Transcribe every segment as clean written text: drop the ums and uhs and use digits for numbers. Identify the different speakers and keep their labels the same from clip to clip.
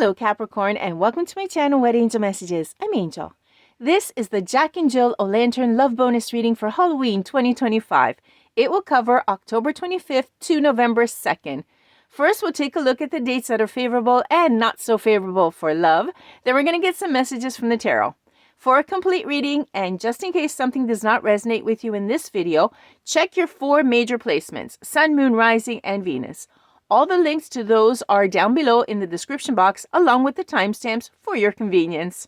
Speaker 1: Hello Capricorn, and welcome to my channel Wedding Angel Messages. I'm Angel. This is the Jack and Jill O'Lantern Love Bonus reading for Halloween 2025. It will cover October 25th to November 2nd. First, we'll take a look at the dates that are favorable and not so favorable for love. Then we're going to get some messages from the tarot. For a complete reading, and just in case something does not resonate with you in this video, check your 4 major placements: Sun, Moon, Rising, and Venus. All the links to those are down below in the description box, along with the timestamps for your convenience.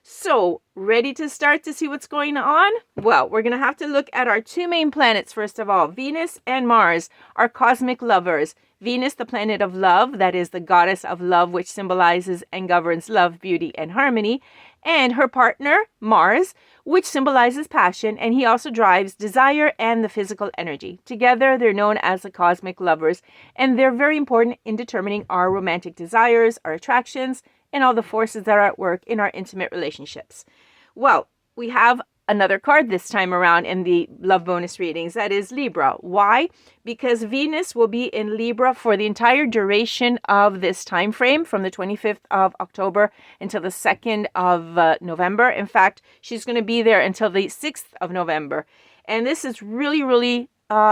Speaker 1: So, ready to start to see what's going on? Well, we're going to have to look at our 2 main planets first of all, Venus and Mars, our cosmic lovers. Venus, the planet of love, that is the goddess of love, which symbolizes and governs love, beauty, and harmony. And her partner, Mars, which symbolizes passion, and he also drives desire and the physical energy. Together, they're known as the cosmic lovers, and they're very important in determining our romantic desires, our attractions, and all the forces that are at work in our intimate relationships. Well, we have another card this time around in the love bonus readings, that is Libra. Why? Because Venus will be in Libra for the entire duration of this time frame, from the 25th of October until the 2nd of November. In fact, she's going to be there until the 6th of November. And this is really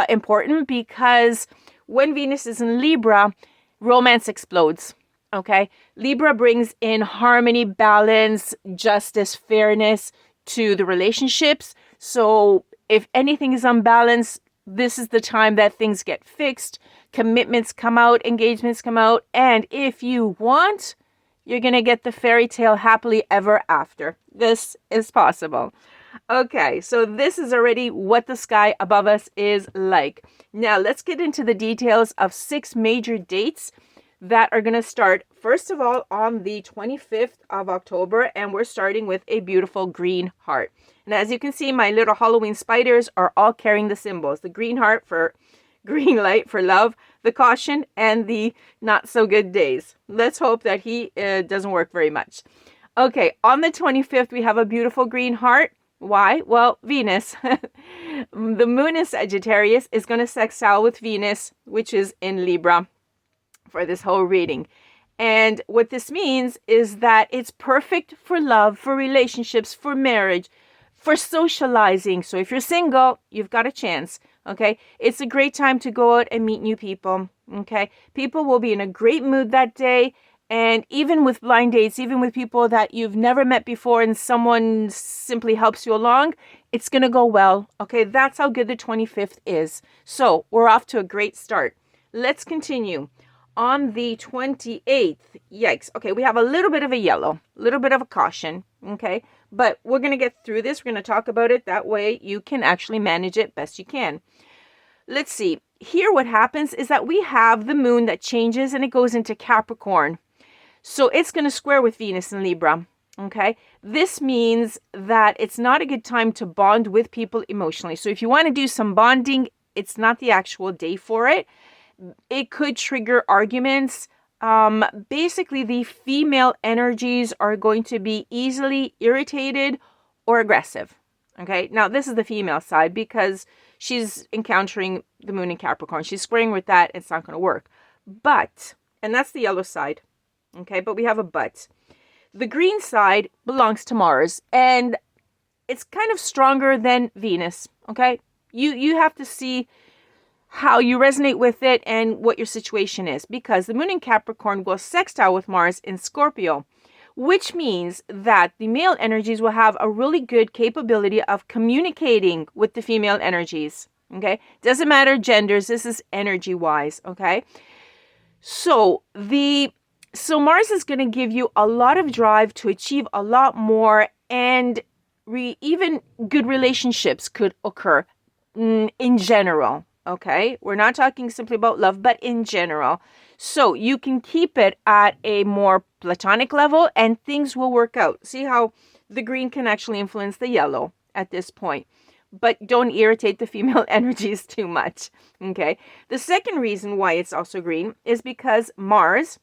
Speaker 1: important, because when Venus is in Libra, romance explodes. Okay? Libra brings in harmony, balance, justice, fairness to the relationships. So if anything is unbalanced, this is the time that things get fixed, commitments come out, engagements come out, and if you want, you're going to get the fairy tale happily ever after. This is possible. Okay, so this is already what the sky above us is like. Now let's get into the details of 6 major dates that are going to start, first of all, on the 25th of October, and we're starting with a beautiful green heart. And as you can see, my little Halloween spiders are all carrying the symbols: the green heart for green light for love, the caution, and the not so good days. Let's hope that he doesn't work very much. Okay, on the 25th, we have a beautiful green heart. Why? Well, Venus, the moon in Sagittarius, is going to sextile with Venus, which is in Libra, for this whole reading. And what this means is that it's perfect for love, for relationships, for marriage, for socializing. So if you're single, you've got a chance. Okay, it's a great time to go out and meet new people. Okay, people will be in a great mood that day. And even with blind dates, even with people that you've never met before and someone simply helps you along, it's going to go well. Okay, that's how good the 25th is. So we're off to a great start. Let's continue. On the 28th, yikes. Okay, we have a little bit of a yellow, a little bit of a caution, okay? But we're going to get through this. We're going to talk about it. That way you can actually manage it best you can. Let's see. Here what happens is that we have the moon that changes and it goes into Capricorn. So it's going to square with Venus in Libra, okay? This means that it's not a good time to bond with people emotionally. So if you want to do some bonding, it's not the actual day for it. It could trigger arguments. Basically, the female energies are going to be easily irritated or aggressive. Okay, now this is the female side because she's encountering the moon in Capricorn. She's squaring with that. It's not going to work. But, and that's the yellow side. Okay, but we have a but. The green side belongs to Mars, and it's kind of stronger than Venus. Okay, you have to see how you resonate with it and what your situation is, because the moon in Capricorn will sextile with Mars in Scorpio, which means that the male energies will have a really good capability of communicating with the female energies. Okay, doesn't matter genders, this is energy wise. Okay, so Mars is going to give you a lot of drive to achieve a lot more, and even good relationships could occur in general. Okay, we're not talking simply about love, but in general. So you can keep it at a more platonic level and things will work out. See how the green can actually influence the yellow at this point. But don't irritate the female energies too much. Okay, the second reason why it's also green is because Mars,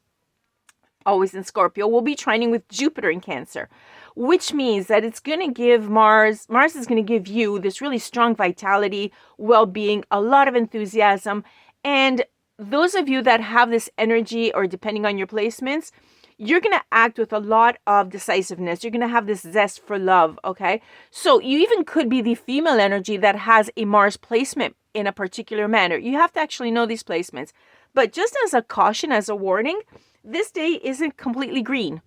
Speaker 1: always in Scorpio, will be trining with Jupiter in Cancer, which means that it's going to give Mars is going to give you this really strong vitality, well-being, a lot of enthusiasm. And those of you that have this energy, or depending on your placements, you're going to act with a lot of decisiveness. You're going to have this zest for love, okay? So you even could be the female energy that has a Mars placement in a particular manner. You have to actually know these placements. But just as a caution, as a warning, this day isn't completely green.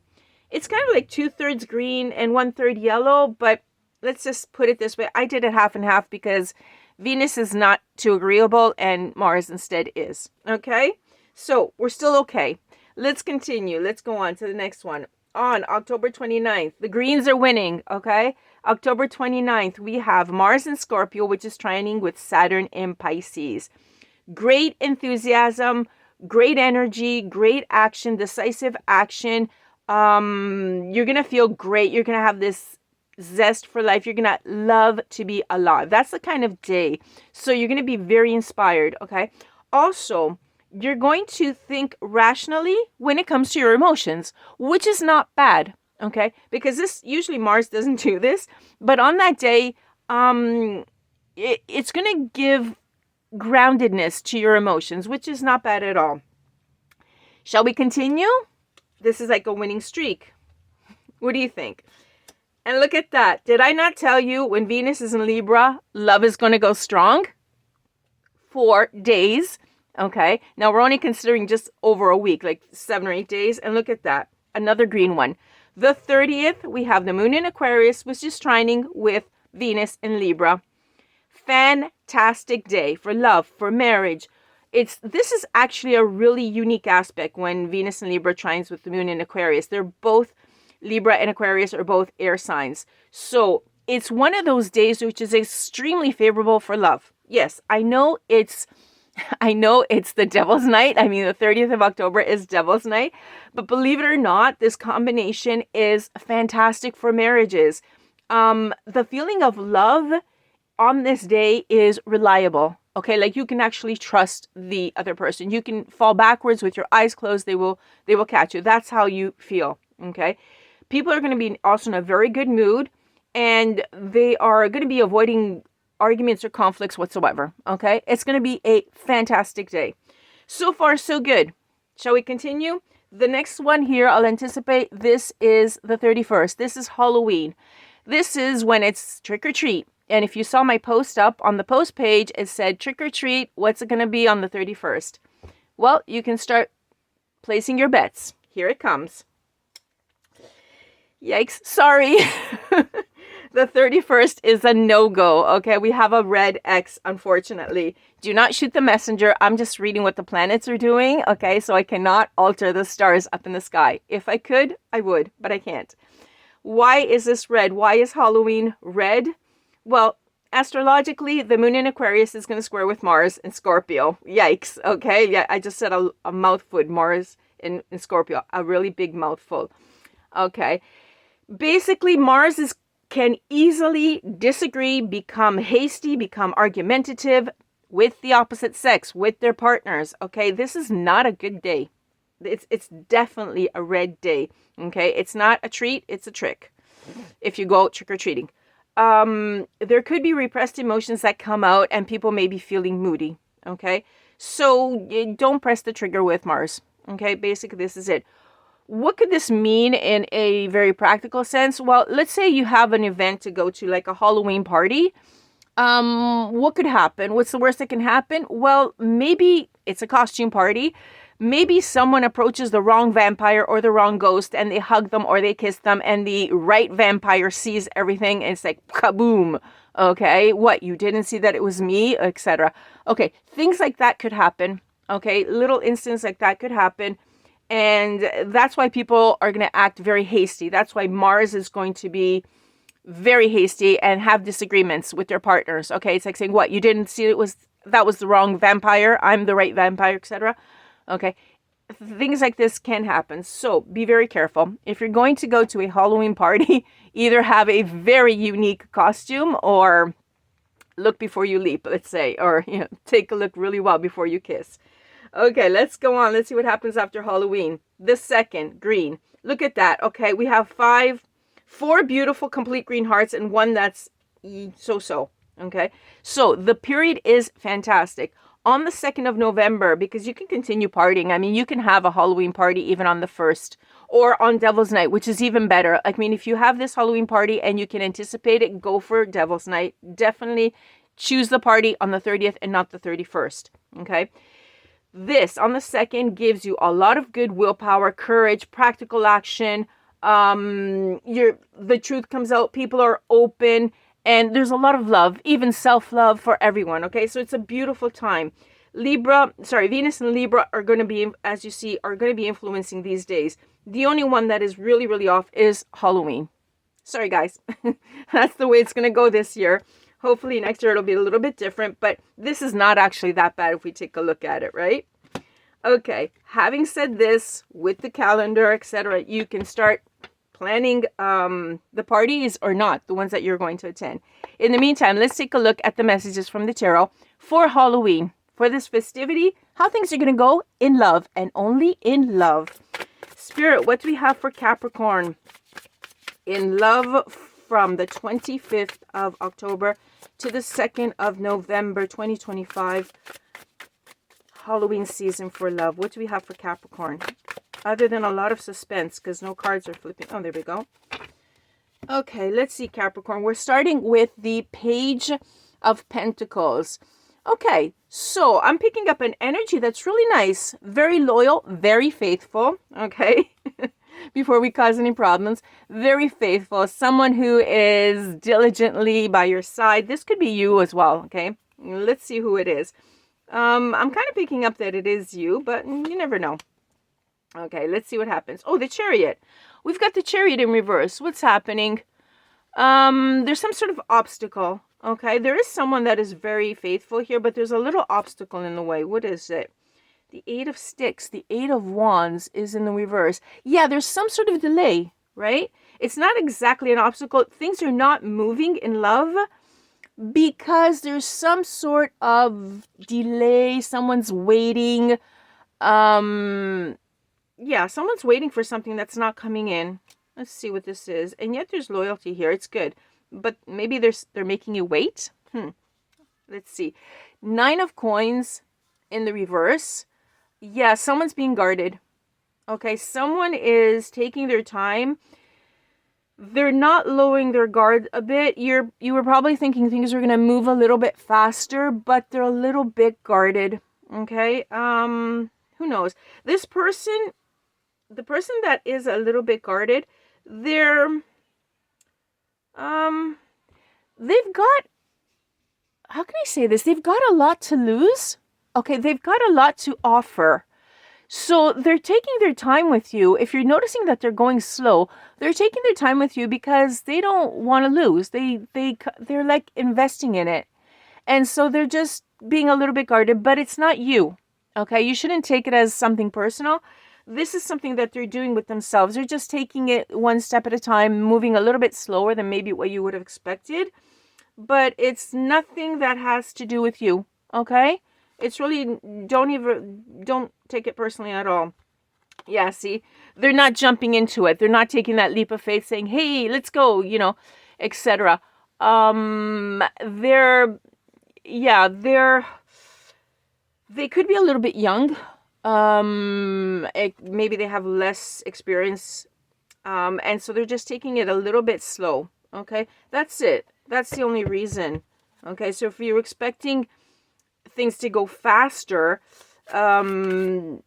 Speaker 1: It's kind of like 2/3 green and 1/3 yellow, but let's just put it this way. I did it half and half because Venus is not too agreeable and Mars instead is. Okay? So we're still okay. Let's continue. Let's go on to the next one. On October 29th, the greens are winning. Okay? October 29th, we have Mars in Scorpio, which is trining with Saturn in Pisces. Great enthusiasm, great energy, great action, decisive action. You're going to feel great. You're going to have this zest for life. You're going to love to be alive. That's the kind of day. So you're going to be very inspired, okay? Also, you're going to think rationally when it comes to your emotions, which is not bad, okay? Because this, usually Mars doesn't do this, but on that day, it's going to give groundedness to your emotions, which is not bad at all. Shall we continue? This is like a winning streak. What do you think? And look at that. Did I not tell you when Venus is in Libra, love is going to go strong? 4 days. Okay. Now we're only considering just over a week, like 7 or 8 days. And look at that. Another green one. The 30th, we have the moon in Aquarius, which is trining with Venus in Libra. Fantastic day for love, for marriage. This is actually a really unique aspect when Venus and Libra trines with the moon in Aquarius. They're both, Libra and Aquarius are both air signs. So it's one of those days which is extremely favorable for love. Yes, I know it's the devil's night. I mean, the 30th of October is devil's night. But believe it or not, this combination is fantastic for marriages. The feeling of love on this day is reliable. Okay, like you can actually trust the other person. You can fall backwards with your eyes closed. They will catch you. That's how you feel. Okay, people are going to be also in a very good mood, and they are going to be avoiding arguments or conflicts whatsoever. Okay, it's going to be a fantastic day. So far, so good. Shall we continue? The next one here, I'll anticipate. This is the 31st. This is Halloween. This is when it's trick or treat. And if you saw my post up on the post page, it said trick or treat. What's it going to be on the 31st? Well, you can start placing your bets. Here it comes. Yikes. Sorry. The 31st is a no-go. Okay, we have a red X, unfortunately. Do not shoot the messenger. I'm just reading what the planets are doing. Okay, so I cannot alter the stars up in the sky. If I could, I would, but I can't. Why is this red? Why is Halloween red? Well, astrologically, the moon in Aquarius is going to square with Mars in Scorpio. Yikes. Okay. Yeah, I just said a mouthful. Mars in Scorpio. A really big mouthful. Okay. Basically, Mars can easily disagree, become hasty, become argumentative with the opposite sex, with their partners. Okay. This is not a good day. It's definitely a red day. Okay. It's not a treat. It's a trick. If you go out trick-or-treating. There could be repressed emotions that come out and people may be feeling moody. Okay. So don't press the trigger with Mars. Okay. Basically, this is it. What could this mean in a very practical sense? Well, let's say you have an event to go to, like a Halloween party. What could happen? What's the worst that can happen? Well, maybe it's a costume party. Maybe someone approaches the wrong vampire or the wrong ghost and they hug them or they kiss them and the right vampire sees everything and it's like kaboom. Okay, what? You didn't see that it was me, etc. Okay, things like that could happen. Okay, little instances like that could happen. And that's why people are going to act very hasty. That's why Mars is going to be very hasty and have disagreements with their partners. Okay, it's like saying, what? You didn't see that was the wrong vampire. I'm the right vampire, etc. Okay, things like this can happen. So be very careful. If you're going to go to a Halloween party, either have a very unique costume or look before you leap, let's say, or take a look really well before you kiss. Okay, let's go on. Let's see what happens after Halloween. The second, green. Look at that. Okay, we have 4 beautiful complete green hearts and one that's so-so. Okay, so the period is fantastic. on the 2nd of November, because you can continue partying. I mean, you can have a Halloween party even on the 1st or on Devil's Night, which is even better. I mean, if you have this Halloween party and you can anticipate it, go for Devil's Night. Definitely choose the party on the 30th and not the 31st. Okay. This on the 2nd gives you a lot of good willpower, courage, practical action. The truth comes out. People are open. And there's a lot of love, even self-love for everyone, okay? So it's a beautiful time. Venus and Libra are going to be, as you see, are going to be influencing these days. The only one that is really, really off is Halloween. Sorry, guys. That's the way it's going to go this year. Hopefully next year it'll be a little bit different, but this is not actually that bad if we take a look at it, right? Okay, having said this, with the calendar, etc., you can start planning the parties or not, the ones that you're going to attend. In the meantime, let's take a look at the messages from the tarot for Halloween, for this festivity, how things are going to go in love and only in love. Spirit, what do we have for Capricorn in love from the 25th of October to the 2nd of November 2025? Halloween season for love. What do we have for Capricorn? Other than a lot of suspense, because no cards are flipping. Oh, there we go. Okay, let's see, Capricorn. We're starting with the Page of Pentacles. Okay, so I'm picking up an energy that's really nice. Very loyal, very faithful. Okay, before we cause any problems. Very faithful. Someone who is diligently by your side. This could be you as well, okay? Let's see who it is. I'm kind of picking up that it is you, but you never know. Okay, let's see what happens. Oh, the Chariot. We've got the Chariot in reverse. What's happening? There's some sort of obstacle. Okay, there is someone that is very faithful here, but there's a little obstacle in the way. What is it? The Eight of Sticks, the Eight of Wands is in the reverse. Yeah, there's some sort of delay, right? It's not exactly an obstacle. Things are not moving in love because there's some sort of delay. Someone's waiting. Yeah, someone's waiting for something that's not coming in. Let's see what this is. And yet there's loyalty here. It's good. But maybe they're making you wait. Let's see. 9 of Coins in the reverse. Yeah, someone's being guarded. Okay, someone is taking their time. They're not lowering their guard a bit. You were probably thinking things are going to move a little bit faster, but they're a little bit guarded. Okay? Who knows? This person, the person that is a little bit guarded, they've got, how can I say this? They've got a lot to lose. Okay, they've got a lot to offer. So they're taking their time with you. If you're noticing that they're going slow, they're taking their time with you because they don't want to lose. They're like investing in it. And so they're just being a little bit guarded, but it's not you. Okay, you shouldn't take it as something personal. This is something that they're doing with themselves. They're just taking it one step at a time, moving a little bit slower than maybe what you would have expected. But it's nothing that has to do with you. Okay? It's really, don't take it personally at all. Yeah, see? They're not jumping into it. They're not taking that leap of faith saying, hey, let's go, etc. They could be a little bit young. Maybe they have less experience. And so they're just taking it a little bit slow. Okay? That's it. That's the only reason. Okay? So if you're expecting things to go faster, they're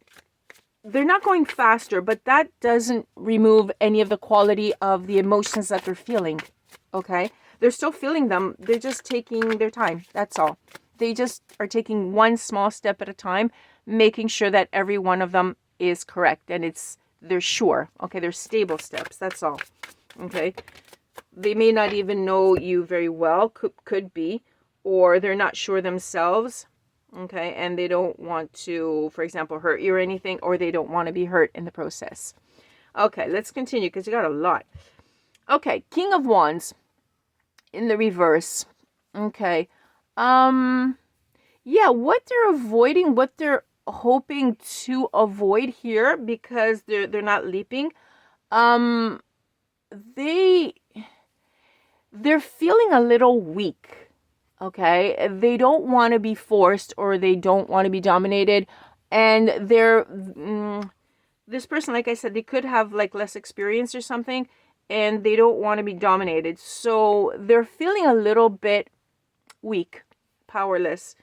Speaker 1: not going faster, but that doesn't remove any of the quality of the emotions that they're feeling. Okay? They're still feeling them. They're just taking their time. That's all. They just are taking one small step at a time, making sure that every one of them is correct and they're sure. Okay, they're stable steps. That's all. Okay, they may not even know you very well. Could be, or they're not sure themselves. Okay, and they don't want to, for example, hurt you or anything, or they don't want to be hurt in the process. Okay, let's continue because you got a lot. Okay, King of Wands in the reverse. Okay. Yeah, what they're avoiding, what they're hoping to avoid here, because they're not leaping, they're feeling a little weak. Okay, they don't want to be forced or they don't want to be dominated, and this person, like I said, they could have like less experience or something, and they don't want to be dominated, so they're feeling a little bit weak, powerless.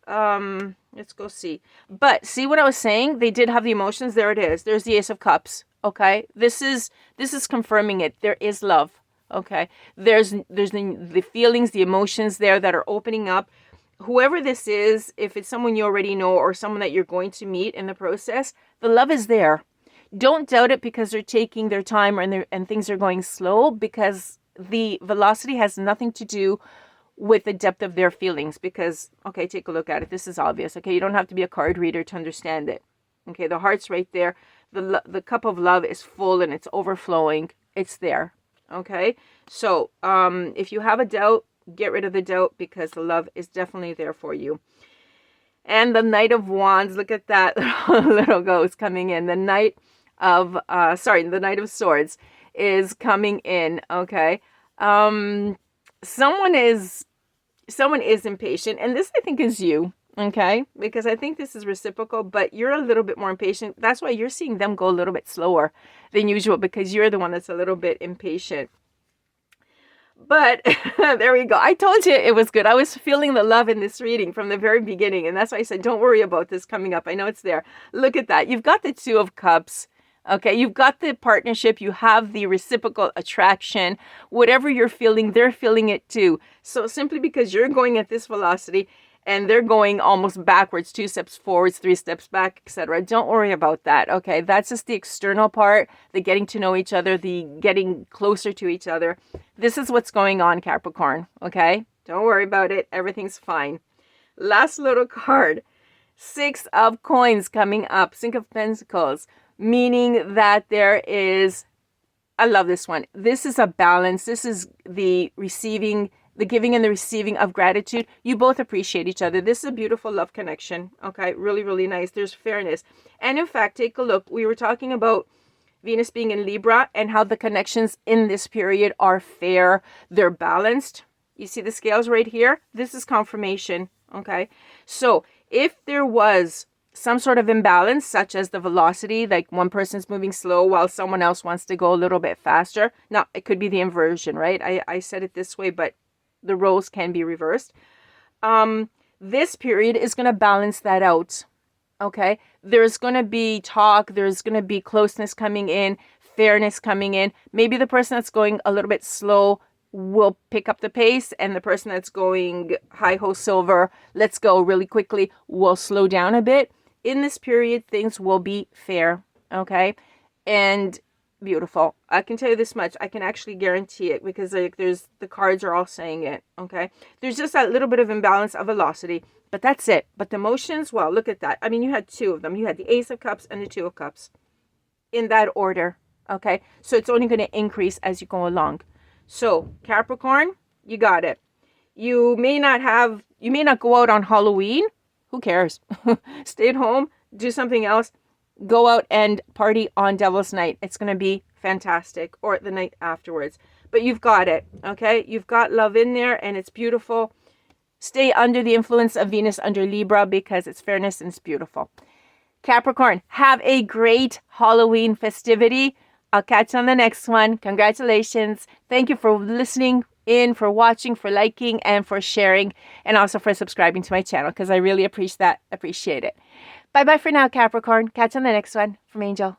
Speaker 1: Let's go see. But see what I was saying? They did have the emotions. There it is. There's the Ace of Cups. Okay, this is confirming it. There is love. Okay, there's the feelings, the emotions there that are opening up. Whoever this is, if it's someone you already know or someone that you're going to meet in the process, the love is there. Don't doubt it because they're taking their time and things are going slow, because the velocity has nothing to do with the depth of their feelings. Because, okay, take a look at it. This is obvious. Okay, you don't have to be a card reader to understand it. Okay, the heart's right there. The cup of love is full and it's overflowing. It's there. Okay, so if you have a doubt, get rid of the doubt, because the love is definitely there for you. And the Knight of Wands, look at that little ghost coming in. The Knight of Swords is coming in. Okay, someone is impatient, and this I think is you. Okay, because I think this is reciprocal, but you're a little bit more impatient. That's why you're seeing them go a little bit slower than usual, because you're the one that's a little bit impatient. But there we go. I told you it was good. I was feeling the love in this reading from the very beginning, and that's why I said don't worry about this coming up. I know it's there. Look at that. You've got the Two of Cups. Okay, you've got the partnership, you have the reciprocal attraction. Whatever you're feeling, they're feeling it too. So simply because you're going at this velocity and they're going almost backwards, 2 steps forwards, 3 steps back, etc. Don't worry about that, okay? That's just the external part, the getting to know each other, the getting closer to each other. This is what's going on, Capricorn, okay? Don't worry about it. Everything's fine. Last little card, 6 of Coins coming up, 6 of Pentacles, meaning that there is, I love this one. This is a balance. This is the receiving, the giving and the receiving of gratitude. You both appreciate each other. This is a beautiful love connection. Okay, really, really nice. There's fairness. And in fact, take a look. We were talking about Venus being in Libra and how the connections in this period are fair. They're balanced. You see the scales right here? This is confirmation. Okay, so if there was some sort of imbalance, such as the velocity, like one person's moving slow while someone else wants to go a little bit faster. Now, it could be the inversion, right? I said it this way, but the roles can be reversed. This period is going to balance that out. Okay, there's going to be talk, there's going to be closeness coming in, fairness coming in. Maybe the person that's going a little bit slow will pick up the pace, and the person that's going hi-ho silver, let's go really quickly, will slow down a bit. In this period, things will be fair, okay, and beautiful. I can tell you this much. I can actually guarantee it, because there's the cards are all saying it, okay. There's just that little bit of imbalance of velocity, but that's it. But the emotions, well, look at that. I mean, you had 2 of them. You had the Ace of Cups and the 2 of Cups in that order, okay. So it's only going to increase as you go along. So Capricorn, you got it. You may not go out on Halloween. Who cares? Stay at home, do something else, go out and party on Devil's Night. It's going to be fantastic, or the night afterwards. But you've got it, okay? You've got love in there, and it's beautiful. Stay under the influence of Venus under Libra, because it's fairness and it's beautiful. Capricorn, have a great Halloween festivity. I'll catch you on the next one. Congratulations. Thank you for listening in, for watching, for liking, and for sharing, and also for subscribing to my channel, because I really appreciate it. Bye-bye for now, Capricorn. Catch you on the next one. From Angel.